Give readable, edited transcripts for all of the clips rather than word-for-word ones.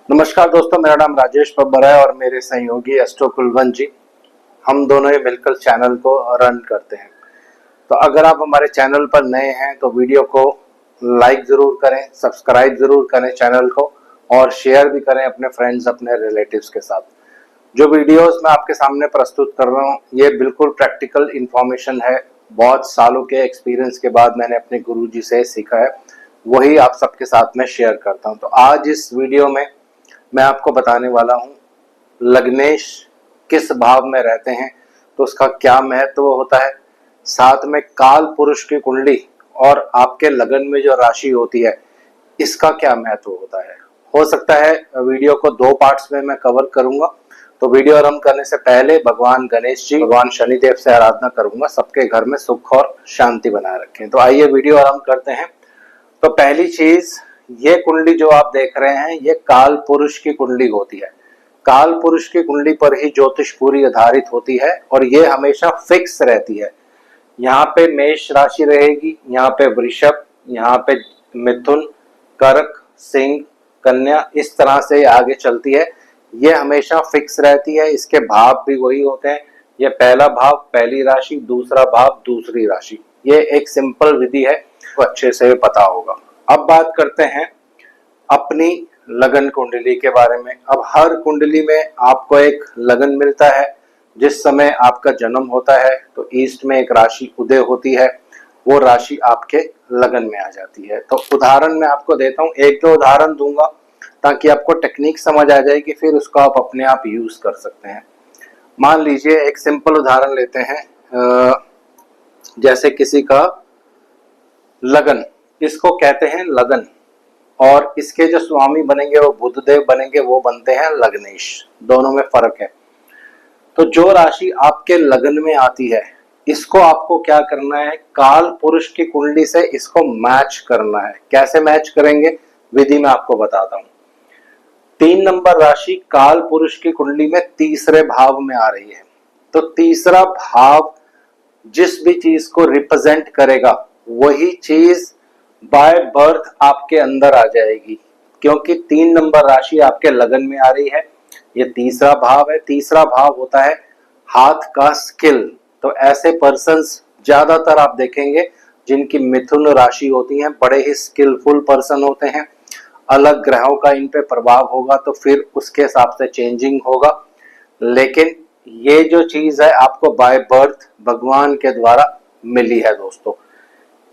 नमस्कार दोस्तों, मेरा नाम राजेश बब्बर है और मेरे सहयोगी एस्ट्रो कुलवंत जी, हम दोनों ही मिलकर चैनल को रन करते हैं। तो अगर आप हमारे चैनल पर नए हैं तो वीडियो को लाइक जरूर करें, सब्सक्राइब जरूर करें चैनल को और शेयर भी करें अपने फ्रेंड्स, अपने रिलेटिव्स के साथ। जो वीडियोस मैं आपके सामने प्रस्तुत कर रहा हूँ ये बिल्कुल प्रैक्टिकल इंफॉर्मेशन है। बहुत सालों के एक्सपीरियंस के बाद मैंने अपने गुरुजी से सीखा है, वही आप सबके साथ में शेयर करता हूँ। तो आज इस वीडियो में मैं आपको बताने वाला हूँ लग्नेश किस भाव में रहते हैं तो उसका क्या महत्व होता है, साथ में काल पुरुष की कुंडली और आपके लगन में जो राशि होती है इसका क्या महत्व होता है। हो सकता है वीडियो को दो पार्ट्स में मैं कवर करूंगा। तो वीडियो आरंभ करने से पहले भगवान गणेश जी, भगवान शनिदेव से आराधना करूंगा सबके घर में सुख और शांति बनाए रखें। तो आइए वीडियो आरंभ करते हैं। तो पहली चीज, ये कुंडली जो आप देख रहे हैं ये काल पुरुष की कुंडली होती है। काल पुरुष की कुंडली पर ही ज्योतिष पूरी आधारित होती है और ये हमेशा फिक्स रहती है। यहाँ पे मेष राशि रहेगी, यहाँ पे वृषभ, यहाँ पे मिथुन, कर्क, सिंह, कन्या, इस तरह से आगे चलती है। ये हमेशा फिक्स रहती है। इसके भाव भी वही होते हैं। ये पहला भाव पहली राशि, दूसरा भाव दूसरी राशि। ये एक सिंपल विधि है, तो अच्छे से पता होगा। अब बात करते हैं अपनी लगन कुंडली के बारे में। अब हर कुंडली में आपको एक लगन मिलता है। जिस समय आपका जन्म होता है तो ईस्ट में एक राशि उदय होती है, वो राशि आपके लगन में आ जाती है। तो उदाहरण मैं आपको देता हूँ, एक दो उदाहरण दूंगा ताकि आपको टेक्निक समझ आ जाएगी, फिर उसको आप अपने आप यूज कर सकते हैं। मान लीजिए एक सिंपल उदाहरण लेते हैं, जैसे किसी का लगन, इसको कहते हैं लगन, और इसके जो स्वामी बनेंगे वो बुधदेव बनेंगे, वो बनते हैं लग्नेश। दोनों में फर्क है। तो जो राशि आपके लगन में आती है इसको आपको क्या करना है, काल पुरुष की कुंडली से इसको मैच करना है। कैसे मैच करेंगे, विधि में आपको बताता हूं। 3 नंबर राशि काल पुरुष की कुंडली में तीसरे भाव में आ रही है। तो तीसरा भाव जिस भी चीज को रिप्रेजेंट करेगा वही चीज बाय बर्थ आपके अंदर आ जाएगी, क्योंकि 3 नंबर राशि आपके लगन में आ रही है। ये तीसरा भाव है। तीसरा भाव होता है हाथ का स्किल। तो ऐसे पर्सन्स ज्यादातर आप देखेंगे जिनकी मिथुन राशि होती है, बड़े ही स्किलफुल पर्सन होते हैं। अलग ग्रहों का इन पे प्रभाव होगा तो फिर उसके हिसाब से चेंजिंग होगा, लेकिन ये जो चीज है आपको बाय बर्थ भगवान के द्वारा मिली है दोस्तों।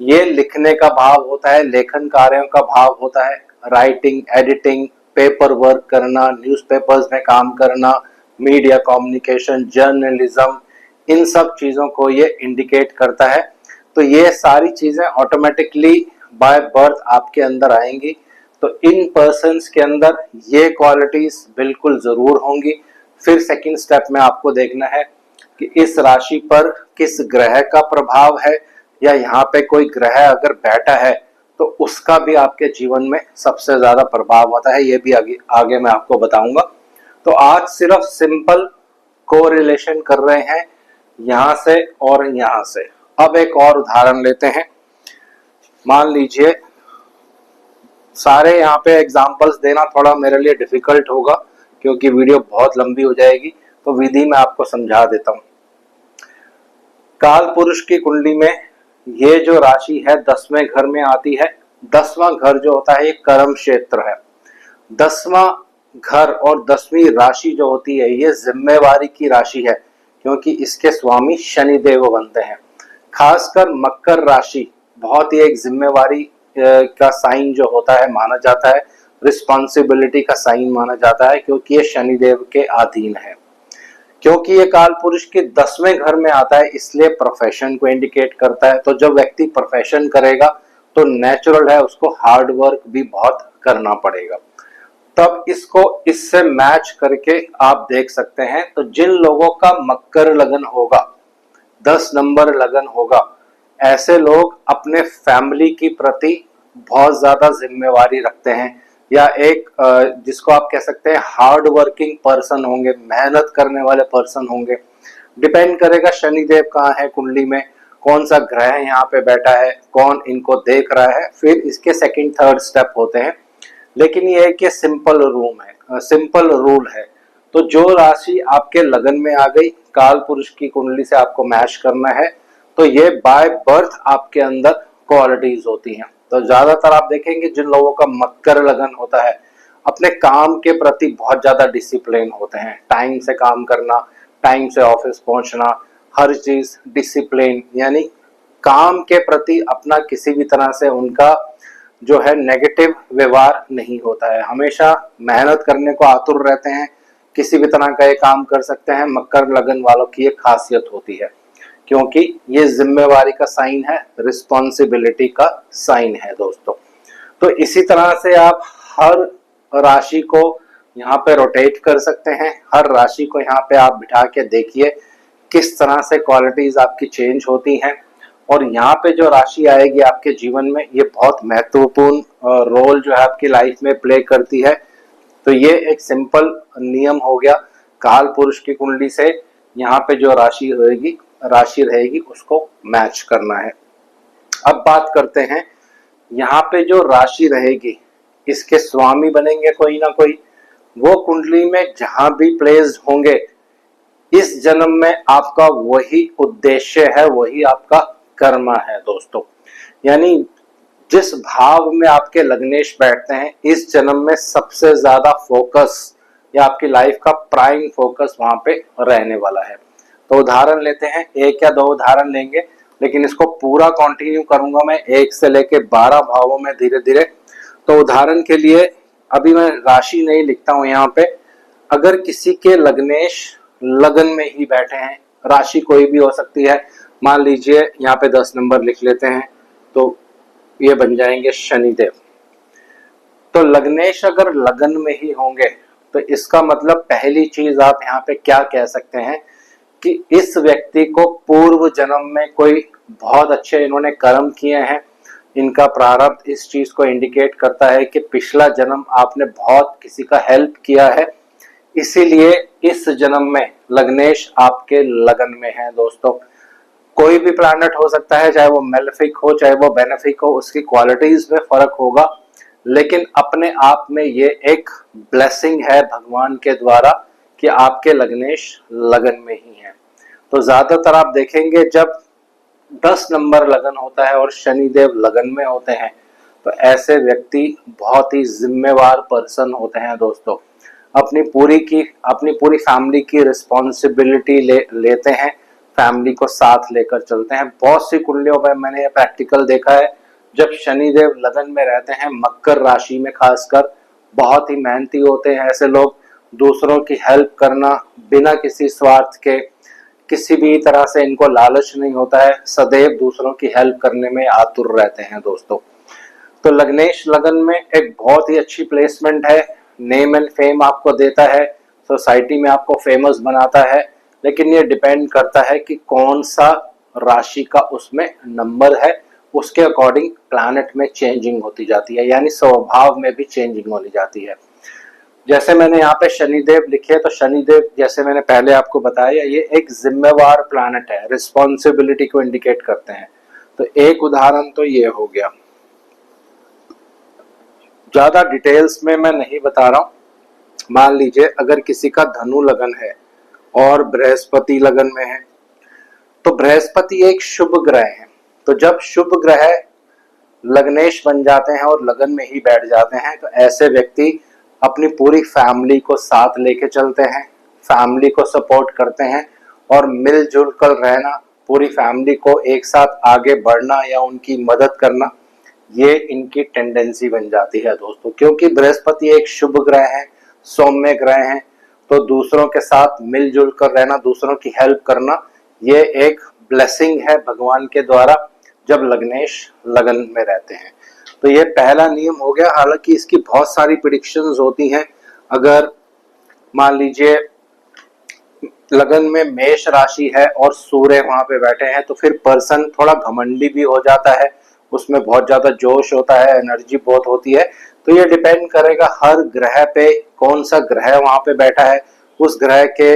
ये लिखने का भाव होता है, लेखन कार्यों का भाव होता है, राइटिंग, एडिटिंग, पेपर वर्क करना, न्यूज़पेपर्स में काम करना, मीडिया कम्युनिकेशन, जर्नलिज्म, इन सब चीजों को ये इंडिकेट करता है। तो ये सारी चीजें ऑटोमेटिकली बाय बर्थ आपके अंदर आएंगी। तो इन पर्सन्स के अंदर ये क्वालिटीज बिल्कुल जरूर होंगी। फिर सेकंड स्टेप में आपको देखना है कि इस राशि पर किस ग्रह का प्रभाव है, या यहाँ पे कोई ग्रह अगर बैठा है तो उसका भी आपके जीवन में सबसे ज्यादा प्रभाव होता है। ये भी आगे मैं आपको बताऊंगा। तो आज सिर्फ सिंपल कोरिलेशन कर रहे हैं यहाँ से और यहाँ से। अब एक और उदाहरण लेते हैं। मान लीजिए, सारे यहाँ पे एग्जाम्पल्स देना थोड़ा मेरे लिए डिफिकल्ट होगा क्योंकि वीडियो बहुत लंबी हो जाएगी, तो विधि में आपको समझा देता हूँ। काल पुरुष की कुंडली में ये जो राशि है 10वें घर में आती है। 10वां घर जो होता है ये कर्म क्षेत्र है। 10वां घर और 10वीं राशि जो होती है ये जिम्मेवारी की राशि है, क्योंकि इसके स्वामी शनिदेव बनते हैं। खासकर मकर राशि बहुत ही एक जिम्मेवारी का साइन जो होता है माना जाता है, रिस्पॉन्सिबिलिटी का साइन माना जाता है, क्योंकि ये शनिदेव के अधीन है। क्योंकि ये काल पुरुष के 10वें घर में आता है इसलिए प्रोफेशन को इंडिकेट करता है। तो जब व्यक्ति प्रोफेशन करेगा तो नेचुरल है उसको हार्ड वर्क भी बहुत करना पड़ेगा। तब इसको इससे मैच करके आप देख सकते हैं। तो जिन लोगों का मकर लगन होगा, 10 नंबर लगन होगा, ऐसे लोग अपने फैमिली की प्रति बहुत ज्यादा जिम्मेवारी रखते हैं, या एक जिसको आप कह सकते हैं हार्ड वर्किंग पर्सन होंगे, मेहनत करने वाले पर्सन होंगे। डिपेंड करेगा शनिदेव कहाँ है कुंडली में, कौन सा ग्रह यहाँ पे बैठा है, कौन इनको देख रहा है। फिर इसके सेकंड थर्ड स्टेप होते हैं लेकिन ये है कि सिंपल रूल है। तो जो राशि आपके लगन में आ गई, काल पुरुष की कुंडली से आपको मैच करना है, तो ये बाय बर्थ आपके अंदर क्वालिटीज होती हैं। तो ज्यादातर आप देखेंगे जिन लोगों का मकर लगन होता है, अपने काम के प्रति बहुत ज्यादा डिसिप्लिन होते हैं, टाइम से काम करना, टाइम से ऑफिस पहुंचना, हर चीज डिसिप्लिन, यानी काम के प्रति अपना किसी भी तरह से उनका जो है नेगेटिव व्यवहार नहीं होता है, हमेशा मेहनत करने को आतुर रहते हैं, किसी भी तरह का ये काम कर सकते हैं। मकर लगन वालों की एक खासियत होती है, क्योंकि ये जिम्मेवारी का साइन है, रिस्पॉन्सिबिलिटी का साइन है दोस्तों। तो इसी तरह से आप हर राशि को यहाँ पे रोटेट कर सकते हैं, हर राशि को यहाँ पे आप बिठा के देखिए किस तरह से क्वालिटीज आपकी चेंज होती हैं। और यहाँ पे जो राशि आएगी आपके जीवन में, ये बहुत महत्वपूर्ण रोल जो है आपकी लाइफ में प्ले करती है। तो ये एक सिंपल नियम हो गया, काल पुरुष की कुंडली से यहाँ पे जो राशि रहेगी उसको मैच करना है। अब बात करते हैं, यहाँ पे जो राशि रहेगी इसके स्वामी बनेंगे कोई ना कोई, वो कुंडली में जहां भी प्लेस्ड होंगे, इस जन्म में आपका वही उद्देश्य है, वही आपका कर्म है दोस्तों। यानी जिस भाव में आपके लग्नेश बैठते हैं, इस जन्म में सबसे ज्यादा फोकस या आपकी लाइफ का प्राइम फोकस वहां पे रहने वाला है। तो उदाहरण लेते हैं, एक या दो उदाहरण लेंगे, लेकिन इसको पूरा कंटिन्यू करूंगा मैं 1 से लेके 12 भावों में धीरे धीरे। तो उदाहरण के लिए अभी मैं राशि नहीं लिखता हूं यहाँ पे, अगर किसी के लग्नेश लगन में ही बैठे हैं, राशि कोई भी हो सकती है, मान लीजिए यहाँ पे 10 नंबर लिख लेते हैं, तो ये बन जाएंगे शनिदेव। तो लग्नेश अगर लगन में ही होंगे, तो इसका मतलब पहली चीज आप यहाँ पे क्या कह सकते हैं कि इस व्यक्ति को पूर्व जन्म में कोई बहुत अच्छे इन्होंने कर्म किए हैं, इनका प्रारब्ध इस चीज को इंडिकेट करता है कि पिछला जन्म आपने बहुत किसी का हेल्प किया है, इसीलिए इस जन्म में लग्नेश आपके लगन में है दोस्तों। कोई भी प्लैनेट हो सकता है, चाहे वो मेलेफिक हो चाहे वो बेनेफिक हो, उसकी क्वालिटीज में फर्क होगा, लेकिन अपने आप में ये एक ब्लेसिंग है भगवान के द्वारा कि आपके लग्नेश लगन में ही है। तो ज्यादातर आप देखेंगे जब 10 नंबर लगन होता है और शनिदेव लगन में होते हैं, तो ऐसे व्यक्ति बहुत ही जिम्मेवार पर्सन होते हैं दोस्तों। अपनी पूरी फैमिली की रिस्पॉन्सिबिलिटी लेते हैं, फैमिली को साथ लेकर चलते हैं। बहुत सी कुंडलियों पर मैंने ये प्रैक्टिकल देखा है, जब शनिदेव लगन में रहते हैं, मकर राशि में खासकर, बहुत ही मेहनती होते हैं ऐसे लोग, दूसरों की हेल्प करना बिना किसी स्वार्थ के, किसी भी तरह से इनको लालच नहीं होता है, सदैव दूसरों की हेल्प करने में आतुर रहते हैं दोस्तों। तो लग्नेश लगन में एक बहुत ही अच्छी प्लेसमेंट है, नेम एंड फेम आपको देता है, सोसाइटी में आपको फेमस बनाता है, लेकिन ये डिपेंड करता है कि कौन सा राशि का उसमें नंबर है, उसके अकॉर्डिंग प्लैनेट में चेंजिंग होती जाती है, यानी स्वभाव में भी चेंजिंग होती जाती है। जैसे मैंने यहाँ पे शनिदेव लिखे, तो शनिदेव जैसे मैंने पहले आपको बताया, ये एक जिम्मेवार प्लैनेट है, रिस्पॉन्सिबिलिटी को इंडिकेट करते हैं। तो एक उदाहरण तो ये हो गया, ज्यादा डिटेल्स में मैं नहीं बता रहा हूं। मान लीजिए अगर किसी का धनु लगन है और बृहस्पति लगन में है, तो बृहस्पति एक शुभ ग्रह है। तो जब शुभ ग्रह लग्नेश बन जाते हैं और लगन में ही बैठ जाते हैं, तो ऐसे व्यक्ति अपनी पूरी फैमिली को साथ लेके चलते हैं, फैमिली को सपोर्ट करते हैं, और मिलजुल कर रहना, पूरी फैमिली को एक साथ आगे बढ़ना या उनकी मदद करना, ये इनकी टेंडेंसी बन जाती है दोस्तों। क्योंकि बृहस्पति एक शुभ ग्रह है, सौम्य ग्रह है, तो दूसरों के साथ मिलजुल कर रहना, दूसरों की हेल्प करना, ये एक ब्लेसिंग है भगवान के द्वारा जब लग्नेश लगन में रहते हैं। तो ये पहला नियम हो गया। हालांकि इसकी बहुत सारी प्रेडिक्शंस होती हैं। अगर मान लीजिए लगन में मेष राशि है और सूर्य वहां पे बैठे हैं, तो फिर पर्सन थोड़ा घमंडी भी हो जाता है, उसमें बहुत ज्यादा जोश होता है, एनर्जी बहुत होती है। तो ये डिपेंड करेगा हर ग्रह पे कौन सा ग्रह वहां पे बैठा है, उस ग्रह के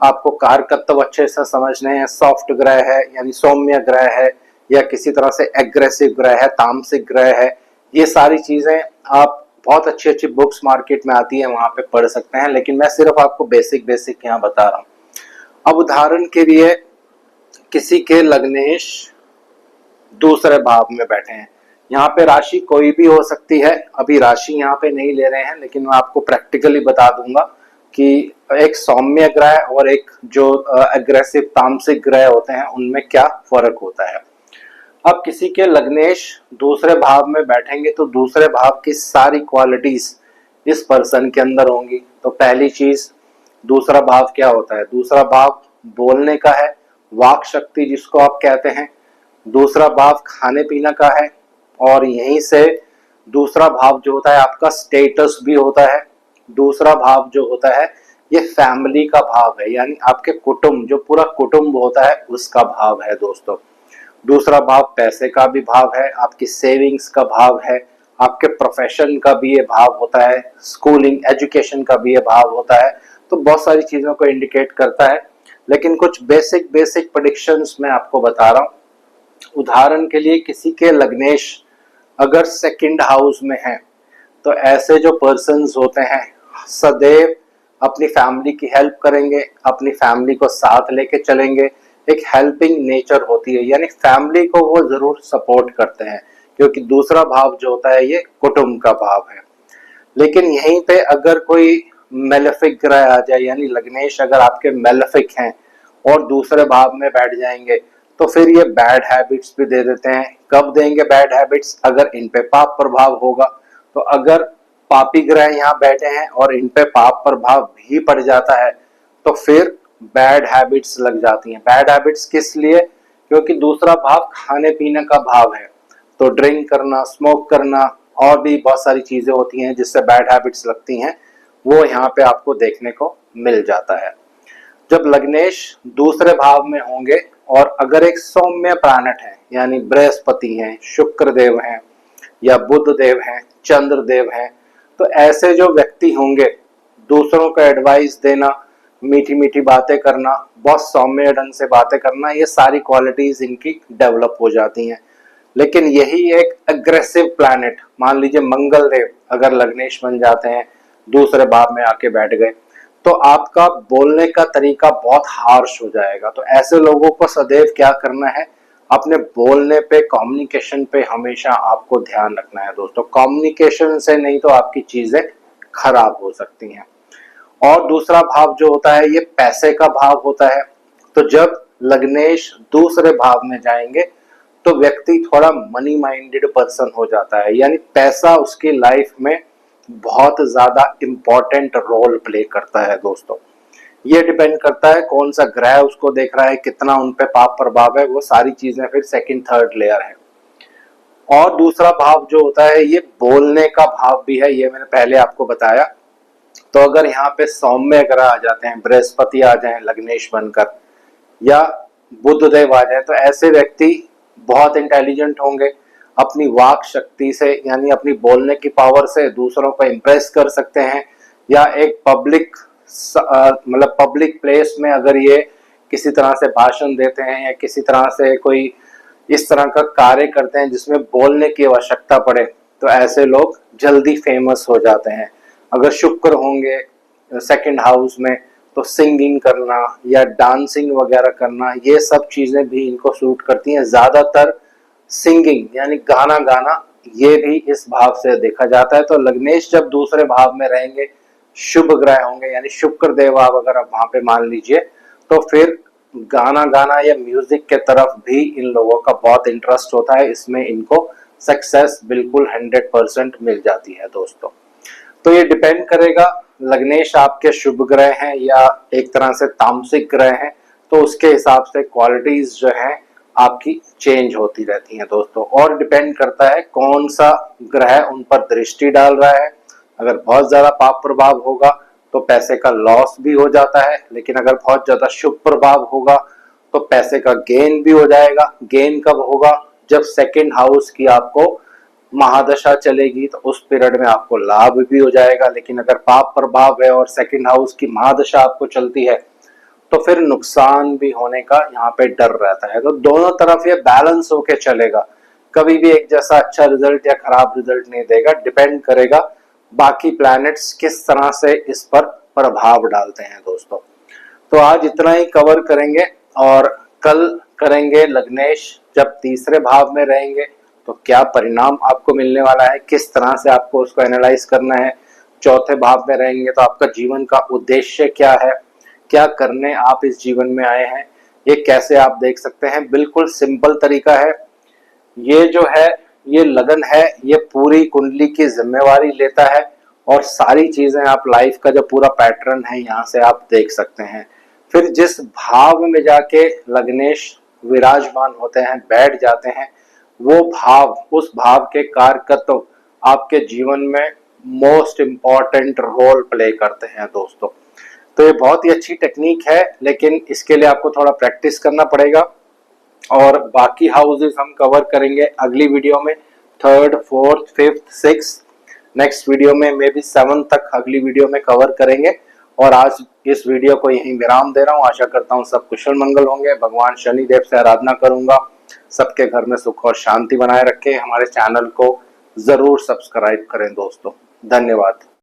आपको कारकत्व अच्छे से समझने हैं। सॉफ्ट ग्रह है यानी सौम्य ग्रह है, या किसी तरह से एग्रेसिव ग्रह है, तामसिक ग्रह है, ये सारी चीजें आप बहुत अच्छी अच्छी बुक्स मार्केट में आती है, वहां पे पढ़ सकते हैं, लेकिन मैं सिर्फ आपको बेसिक बेसिक यहाँ बता रहा हूँ। अब उदाहरण के लिए किसी के लग्नेश दूसरे भाव में बैठे हैं, यहाँ पे राशि कोई भी हो सकती है, अभी राशि यहाँ पे नहीं ले रहे हैं, लेकिन मैं आपको प्रैक्टिकली बता दूंगा कि एक सौम्य ग्रह और एक जो एग्रेसिव तामसिक ग्रह होते हैं उनमें क्या फर्क होता है। अब किसी के लग्नेश दूसरे भाव में बैठेंगे तो दूसरे भाव की सारी क्वालिटीज इस पर्सन के अंदर होंगी। तो पहली चीज, दूसरा भाव क्या होता है? दूसरा भाव बोलने का है, वाक शक्ति जिसको आप कहते हैं। दूसरा भाव खाने पीने का है, और यहीं से दूसरा भाव जो होता है आपका स्टेटस भी होता है। दूसरा भाव जो होता है ये फैमिली का भाव है, यानी आपके कुटुंब, जो पूरा कुटुंब होता है उसका भाव है दोस्तों। दूसरा भाव पैसे का भी भाव है, आपकी सेविंग्स का भाव है, आपके प्रोफेशन का भी ये भाव होता है, स्कूलिंग एजुकेशन का भी ये भाव होता है। तो बहुत सारी चीजों को इंडिकेट करता है, लेकिन कुछ बेसिक बेसिक प्रेडिक्शंस मैं आपको बता रहा हूँ। उदाहरण के लिए किसी के लग्नेश अगर सेकंड हाउस में है, तो ऐसे जो पर्सन्स होते हैं सदैव अपनी फैमिली की हेल्प करेंगे, अपनी फैमिली को साथ लेके चलेंगे। एक हेल्पिंग नेचर होती है, यानी फैमिली को वो जरूर सपोर्ट करते हैं, क्योंकि दूसरा भाव जो होता है ये कुटुंब का भाव है। लेकिन यहीं पे अगर कोई मेलेफिक ग्रह आ जाए, यानी लग्नेश अगर आपके मेलेफिक हैं और दूसरे भाव में बैठ जाएंगे, तो फिर ये बैड हैबिट्स भी दे देते हैं। कब देंगे बैड हैबिट्स? अगर इन पे पाप प्रभाव होगा। तो अगर पापी ग्रह यहाँ बैठे हैं और इन पे पाप प्रभाव भी पड़ जाता है, तो फिर बैड हैबिट्स लग जाती हैं। बैड हैबिट्स किस लिए? क्योंकि दूसरा भाव खाने पीने का भाव है, तो ड्रिंक करना, स्मोक करना और भी बहुत सारी चीजें होती हैं जिससे बैड हैबिट्स लगती हैं, वो यहाँ पे आपको देखने को मिल जाता है। जब लग्नेश दूसरे भाव में होंगे और अगर एक सौम्य प्लैनेट है, यानी बृहस्पति हैं, शुक्र देव हैं, या बुध देव हैं, चंद्र देव हैं, तो ऐसे जो व्यक्ति होंगे दूसरों को एडवाइस देना, मीठी मीठी बातें करना, बहुत सौम्य ढंग से बातें करना, ये सारी क्वालिटीज इनकी डेवलप हो जाती हैं। लेकिन यही एक अग्रेसिव प्लैनेट, मान लीजिए मंगल देव अगर लग्नेश बन जाते हैं, दूसरे भाव में आके बैठ गए, तो आपका बोलने का तरीका बहुत हार्श हो जाएगा। तो ऐसे लोगों को सदैव क्या करना है? अपने बोलने पे, कम्युनिकेशन पे हमेशा आपको ध्यान रखना है दोस्तों। कम्युनिकेशन से नहीं तो आपकी चीजें खराब हो सकती हैं। और दूसरा भाव जो होता है ये पैसे का भाव होता है। तो जब लग्नेश दूसरे भाव में जाएंगे तो व्यक्ति थोड़ा मनी माइंडेड पर्सन हो जाता है, यानी पैसा उसकी लाइफ में बहुत ज्यादा इंपॉर्टेंट रोल प्ले करता है दोस्तों। ये डिपेंड करता है कौन सा ग्रह उसको देख रहा है, कितना उन पे पाप प्रभाव है, वो सारी चीजें फिर सेकंड थर्ड लेयर है। और दूसरा भाव जो होता है ये बोलने का भाव भी है, ये मैंने पहले आपको बताया। तो अगर यहाँ पे सौम्य ग्रह आ जाते हैं, बृहस्पति आ जाए लग्नेश बनकर, या बुध देव आ जाए, तो ऐसे व्यक्ति बहुत इंटेलिजेंट होंगे, अपनी वाक शक्ति से, यानी अपनी बोलने की पावर से दूसरों को इम्प्रेस कर सकते हैं। या एक पब्लिक मतलब पब्लिक प्लेस में अगर ये किसी तरह से भाषण देते हैं या किसी तरह से कोई इस तरह का कार्य करते हैं जिसमें बोलने की आवश्यकता पड़े, तो ऐसे लोग जल्दी फेमस हो जाते हैं। अगर शुक्र होंगे सेकंड हाउस में, तो सिंगिंग करना या डांसिंग वगैरह करना, ये सब चीजें भी इनको सूट करती हैं। ज्यादातर सिंगिंग यानी गाना गाना, ये भी इस भाव से देखा जाता है। तो लग्नेश जब दूसरे भाव में रहेंगे, शुभ ग्रह होंगे, यानी शुक्र देव आप अगर आप वहां पे मान लीजिए, तो फिर गाना गाना या म्यूजिक के तरफ भी इन लोगों का बहुत इंटरेस्ट होता है। इसमें इनको सक्सेस बिल्कुल 100% मिल जाती है दोस्तों। तो ये डिपेंड करेगा लग्नेश आपके शुभ ग्रह हैं या एक तरह से तामसिक ग्रह हैं, तो उसके हिसाब से क्वालिटीज जो है आपकी चेंज होती रहती हैं दोस्तों। और डिपेंड करता है कौन सा ग्रह उन पर दृष्टि डाल रहा है। अगर बहुत ज्यादा पाप प्रभाव होगा तो पैसे का लॉस भी हो जाता है, लेकिन अगर बहुत ज्यादा शुभ प्रभाव होगा तो पैसे का गेन भी हो जाएगा। गेन कब होगा? जब सेकंड हाउस की आपको महादशा चलेगी, तो उस पीरियड में आपको लाभ भी हो जाएगा। लेकिन अगर पाप प्रभाव है और सेकंड हाउस की महादशा आपको चलती है, तो फिर नुकसान भी होने का यहाँ पे डर रहता है। तो दोनों तरफ ये बैलेंस होके चलेगा, कभी भी एक जैसा अच्छा रिजल्ट या खराब रिजल्ट नहीं देगा। डिपेंड करेगा बाकी प्लैनेट्स किस तरह से इस पर प्रभाव डालते हैं दोस्तों। तो आज इतना ही कवर करेंगे और कल करेंगे लग्नेश जब तीसरे भाव में रहेंगे तो क्या परिणाम आपको मिलने वाला है, किस तरह से आपको उसको एनालाइज करना है। चौथे भाव में रहेंगे तो आपका जीवन का उद्देश्य क्या है, क्या करने आप इस जीवन में आए हैं, ये कैसे आप देख सकते हैं। बिल्कुल सिंपल तरीका है। ये जो है ये लगन है, ये पूरी कुंडली की जिम्मेवारी लेता है और सारी चीजें आप लाइफ का जो पूरा पैटर्न है यहाँ से आप देख सकते हैं। फिर जिस भाव में जाके लग्नेश विराजमान होते हैं, बैठ जाते हैं, वो भाव, उस भाव के कारकत्व आपके जीवन में मोस्ट इम्पॉर्टेंट रोल प्ले करते हैं दोस्तों। तो ये बहुत ही अच्छी टेक्निक है, लेकिन इसके लिए आपको थोड़ा प्रैक्टिस करना पड़ेगा। और बाकी हाउसेस हम कवर करेंगे अगली वीडियो में, third, fourth, fifth, six, next video में मे बी 7 तक अगली वीडियो में कवर करेंगे। और आज इस वीडियो को यहीं विराम दे रहा हूँ। आशा करता हूँ सब कुशल मंगल होंगे। भगवान शनिदेव से आराधना करूंगा सबके घर में सुख और शांति बनाए रखें। हमारे चैनल को जरूर सब्सक्राइब करें दोस्तों। धन्यवाद।